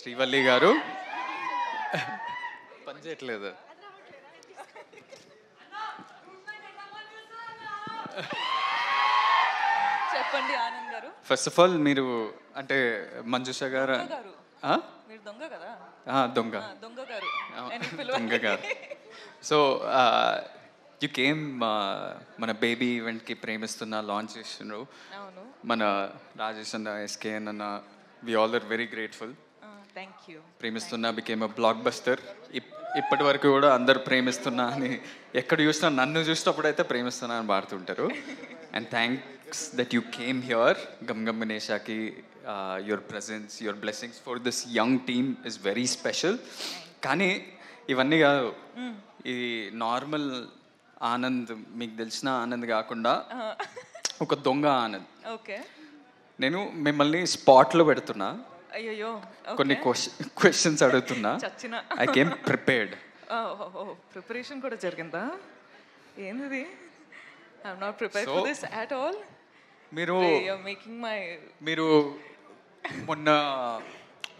శ్రీవల్లి గారు పని చేయట్లేదు. చెప్పండి ఆనంద్ గారు. ఫస్ట్ ఆఫ్ ఆల్ మీరు అంటే మంజుష గారు మీరు దొంగ కదా? దొంగ దొంగ గారు దొంగ గారు. సో యు కేమ్ మన బేబీ ఈవెంట్కి ప్రేమిస్తున్న లాంచ్ చేసినారు. అవును, మన రాజేష్ అన్న, ఎస్కేఎన్ అన్న, we all are very grateful. Thank you. ప్రేమిస్తున్నా బికేమ్ అ బ్లాక్ బస్టర్. ఇప్పటి వరకు కూడా అందరు ప్రేమిస్తున్నా అని ఎక్కడ చూసినా, నన్ను చూసినప్పుడు అయితే ప్రేమిస్తున్నా అని పాడుతుంటారు. And thanks that you came here. గమ్ గమ్ గణేషాకి your presence, your blessings for this young team is very special. కానీ ఇవన్నీ కాదు, ఇది నార్మల్ ఆనంద్, మీకు తెలిసిన ఆనంద్ కాకుండా ఒక దొంగ ఆనంద్. ఓకే, నేను మిమ్మల్ని స్పాట్లో పెడుతున్నా, అయ్యో కొన్ని క్వశ్చన్స్ అడుగుతున్నా. చచ్చిన ఐ కేమ్ ప్రిపేర్డ్. ప్రిపరేషన్ కూడా జరిగిందా? ఏంది? I'm not prepared for this at all. మీరు మేకింగ్ మై మీరు మొన్న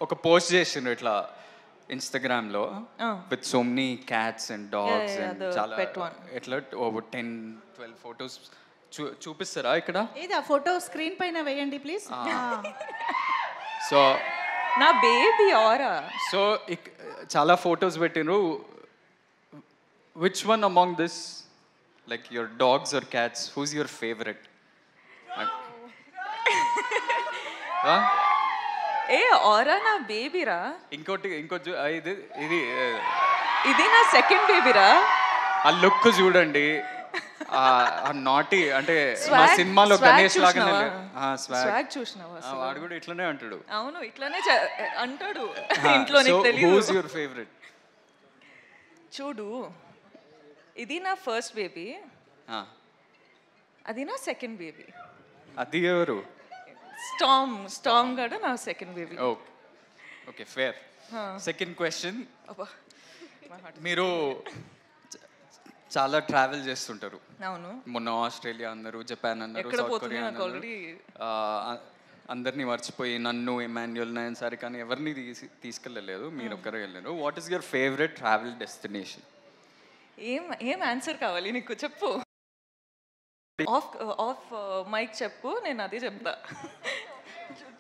ఒక పోస్ట్ చేసిండ్రు ఇట్లా ఇన్స్టాగ్రామ్లో with so many cats and dogs and చాలా ఎట్లా 10-12 ఫొటోస్ చూపిస్తారా ఇక్కడ? ఏది ఆ ఫోటో స్క్రీన్ పైన వేయండి ప్లీజ్. సో నా బేబీ ఆరా. సో చాలా ఫొటోస్ పెట్టినరు. Which one among this, like your dogs or cats, who's your favourite? ఏ ఆరా నా బేబీరా. ఇంకోటి ఇది ఇది ఇది నా సెకండ్ బేబీరా. ఆ లుక్ చూడండి, ఆ నాటి అంటే మా సినిమాలో గణేష్ లాగా స్వాగ్ చూసినావా? వాడు కూడా ఇట్లానే అంటాడు. అవును, ఇట్లానే అంటాడు ఇంట్లో. Who's your favourite? చూడు, ఇది నా ఫస్ట్ బేబీ, అది నా సెకండ్ బేబీ. అది ఎవరు? స్టామ్ గడ నా second baby. Okay, fair. Second question, మీరు చాలా ట్రావెల్ చేస్తుంటారు. అవును, మొన్న ఆస్ట్రేలియా అన్నారు, జపాన్ అన్నారు, సౌత్ కొరియా అన్నారు. అందరినీ మర్చిపోయి నన్ను, ఎమాన్యుయల్, నయన్ సారి కానీ ఎవరిని తీసుకెళ్ళలేదు, మీరు ఒక్కరే వెళ్ళారు. What is your favourite travel destination? ఏం ఆన్సర్ కావాలి నీకు? చెప్పు. ఆఫ్ మైక్ చెప్పు, నేను అదే చెప్తా.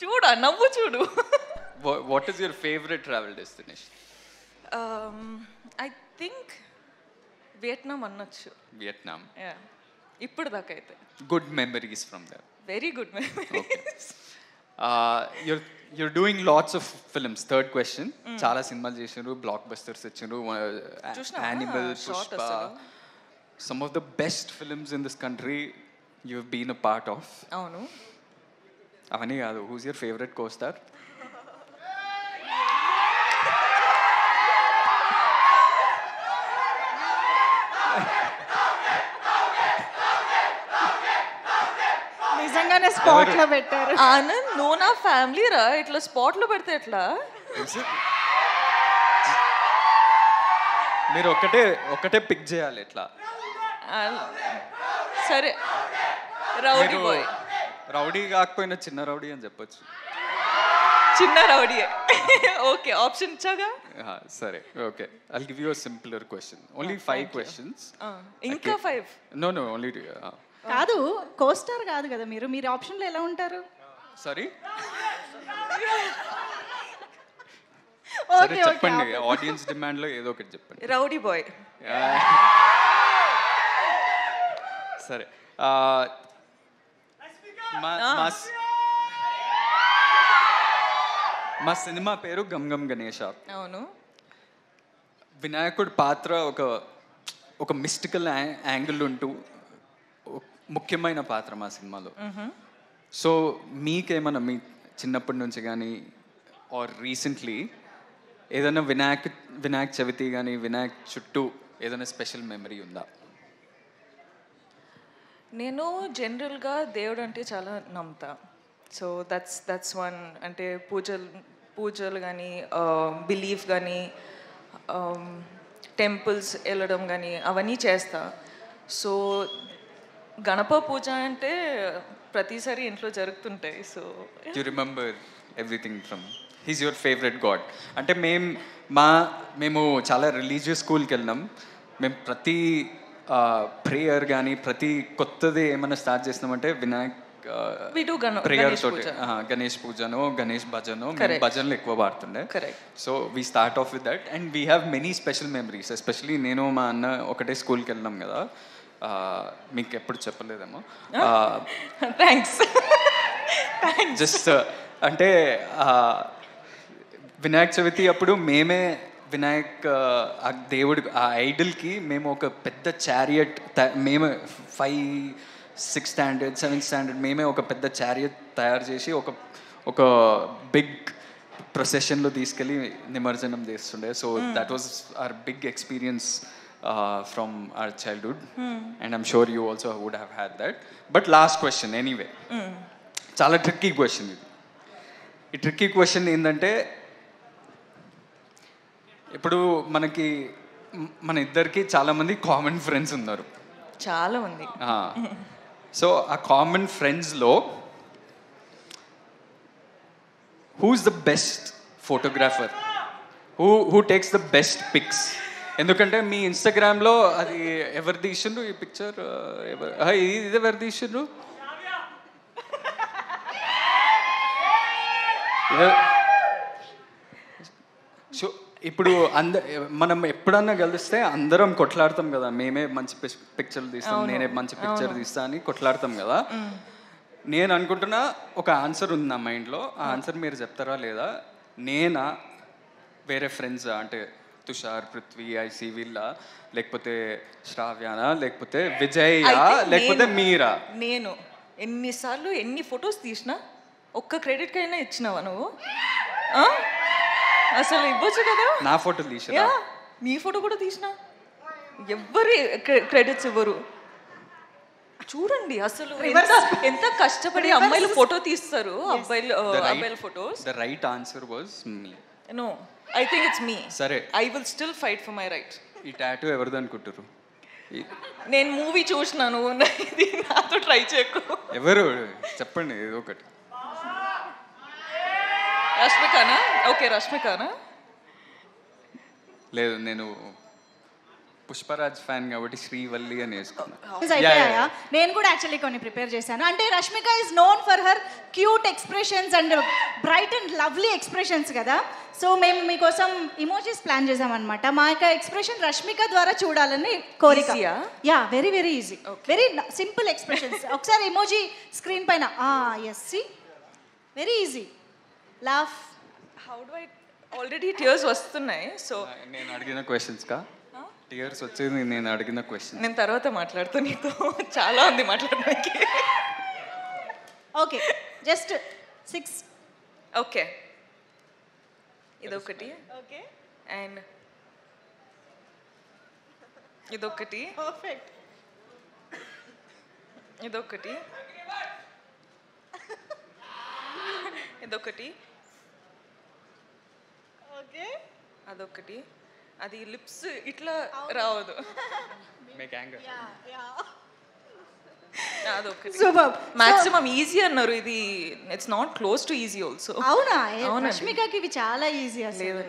చూడు, నవ్వు చూడు. What is your favourite travel destination? I think Vietnam అనొచ్చు. వియట్నాం. ఇప్పుడు దాకా అయితే good memories from there. Very good memories. you're doing lots of films. Third question, చాలా సినిమాలు చేసినారు, బ్లాక్ బస్టర్స్ ఇచ్చినారు, animal, Pushpa, some of the best films in this country you've been a part of. అవును, అవన్నీ కాదు, who's your favorite co-star? నిజంగానే spot లో పెట్టారు. ఆనంద్, నువ్వు నా ఫ్యామిలీ రా, ఇట్లా స్పాట్ లో పెడితే ఎట్లా? మీరు ఒకటే పిక్ చేయాలి ఎట్లా. సరే, రౌడీ బాయ్. రౌడీ కాకపోయినా చిన్న రౌడీ అని చెప్పొచ్చు. చిన్న రౌడీ. ఓకే, ఆప్షన్ ఇచ్చాగా. సరే, okay. I'll give you a simpler question. Only 5 questions. ఇంకా 5? No, only కాదు, కోస్టార్ కాదు కదా మీరు. మీరు ఆప్షన్లో ఎలా ఉంటారు? సారీ, ఓకే, చెప్పండి. ఆడియన్స్ డిమాండ్ లో ఏదో ఒకటి చెప్పండి. Rowdy boy. సరే, మా సినిమా పేరు గమ్ గమ్ గణేష. అవును, వినాయకుడి పాత్ర ఒక మిస్టికల్ యాంగిల్ ఉంటూ ముఖ్యమైన పాత్ర మా సినిమాలో. సో మీకేమన్నా మీ చిన్నప్పటి నుంచి కానీ ఆర్ రీసెంట్లీ ఏదైనా వినాయక చవితి కానీ వినాయక్ చుట్టూ ఏదైనా స్పెషల్ మెమరీ ఉందా? నేను జనరల్గా దేవుడు అంటే చాలా నమ్ముతా. So that's one. అంటే పూజలు కానీ, బిలీఫ్ కానీ, టెంపుల్స్ వెళ్ళడం కానీ అవన్నీ చేస్తా. సో గణప పూజ అంటే ప్రతిసారి ఇంట్లో జరుగుతుంటాయి. So you remember everything from he's your favourite God అంటే మేము చాలా రిలీజియస్ స్కూల్కి వెళ్ళినాం. మేము ప్రతి ప్రేయర్ కానీ ప్రతి కొత్తది ఏమైనా స్టార్ట్ చేసినామంటే వినాయక్ ప్రేయర్ తోటి గణేష్ పూజను గణేష్ భజను భజనలు ఎక్కువ పాడుతుండే. So we start off with that and we have many special memories. Especially నేను మా అన్న ఒకటే స్కూల్కి వెళ్ళినాం కదా, మీకు ఎప్పుడు చెప్పలేదేమో. థ్యాంక్స్. జస్ట్ అంటే వినాయక చవితి అప్పుడు మేమే వినాయక్ ఆ దేవుడి ఆ ఐడల్కి మేము ఒక పెద్ద చారియట్ మేమే 5, 6th standard 7th standard మేమే ఒక పెద్ద చారియట్ తయారు చేసి ఒక బిగ్ ప్రొసెషన్లో తీసుకెళ్ళి నిమజ్జనం చేస్తుండే. So that was our big experience from our childhood and I'm sure you also would have had that. But last question anyway, చాలా ట్రిక్కీ క్వశ్చన్ ఇది. ఈ ట్రిక్కీ క్వశ్చన్ ఏంటంటే ఇప్పుడు మన ఇద్దరికి చాలామంది కామన్ ఫ్రెండ్స్ ఉన్నారు. చాలా మంది. సో ఆ కామన్ ఫ్రెండ్స్లో who's the best photographer, who takes the best pics? ఎందుకంటే మీ ఇన్స్టాగ్రామ్లో అది ఎవరు తీసిండ్రు ఈ పిక్చర్, ఇది ఎవరు తీసిండ్రు? సో ఇప్పుడు మనం ఎప్పుడన్నా కలిస్తే అందరం కొట్లాడతాం కదా, మేమే మంచి పిక్చర్లు తీస్తాం, నేనే మంచి పిక్చర్ తీస్తా అని కొట్లాడతాం కదా. నేను అనుకుంటున్నా ఒక ఆన్సర్ ఉంది నా మైండ్లో, ఆ ఆన్సర్ మీరు చెప్తారా లేదా? నేనా, వేరే ఫ్రెండ్స్ అంటే తుషార్, పృథ్వీ, ఐసీ వీళ్ళ, లేకపోతే శ్రావ్యానా, లేకపోతే విజయ్, లేకపోతే మీరా? నేను ఎన్నిసార్లు ఎన్ని ఫొటోస్ తీసినా ఒక్క క్రెడిట్ కైనా ఇచ్చినావా నువ్వు? అసలు ఇవ్వచ్చు కదా. నా ఫోటో తీసినా, నీ ఫోటో కూడా తీసినా, ఎవ్వరి క్రెడిట్స్ ఇవ్వరు. చూడండి అసలు ఎంత కష్టపడి అమ్మాయిలు ఫోటో తీస్తారు, అబ్బాయిల photos. The right answer was me. No, I think it's me. సరే, I will still fight for my right. ఈ టాటూ ఎవరిది అనుకుంటారు? నేను మూవీ చూసినాను, ఇది నాతో ట్రై చేయకు. ఎవరు చెప్పండి ఏదో ఒకటి. రష్మికానా? ఓకే, రష్మికానా? లేదు, నేను పుష్పరాజ్ ఫ్యాన్ కాబట్టి శ్రీవల్లి అని వేసుకున్నాను. నేను కూడా యాక్చువల్లీ కొన్ని ప్రిపేర్ చేశాను. అంటే Rashmika is known for her cute expressions and bright and lovely expressions కదా. సో మేము మీకోసం ఇమోజీస్ ప్లాన్ చేసామన్నమాట. మా యొక్క ఎక్స్ప్రెషన్ రష్మిక ద్వారా చూడాలని కోరిక. Yeah, very very easy, very simple expressions. ఒకసారి ఇమోజీ స్క్రీన్ పైన. Yes, see, very easy. Laugh. How do I? Already tears వస్తున్నాయి. సో నేను అడిగిన క్వశ్చన్స్ కా టీయర్స్ వచ్చేది? నేను అడిగిన క్వశ్చన్ నేను తర్వాత మాట్లాడుతూ, నీతో చాలా ఉంది మాట్లాడడానికి. Okay, just 6. ఓకే, ఇదొకటి. ఓకే, అండ్ ఇదొకటి. పర్ఫెక్ట్. ఇదొకటి. ఇదొకటి. ఓకే, అదొకటి. అది లిప్స్ ఇట్లా రావదు. అదొకటి. మాక్సిమం ఈజీ అన్నారు, ఇది it's not close to easy also. అవునా? రష్మికకి ఇవి చాలా ఈజీ అసలు.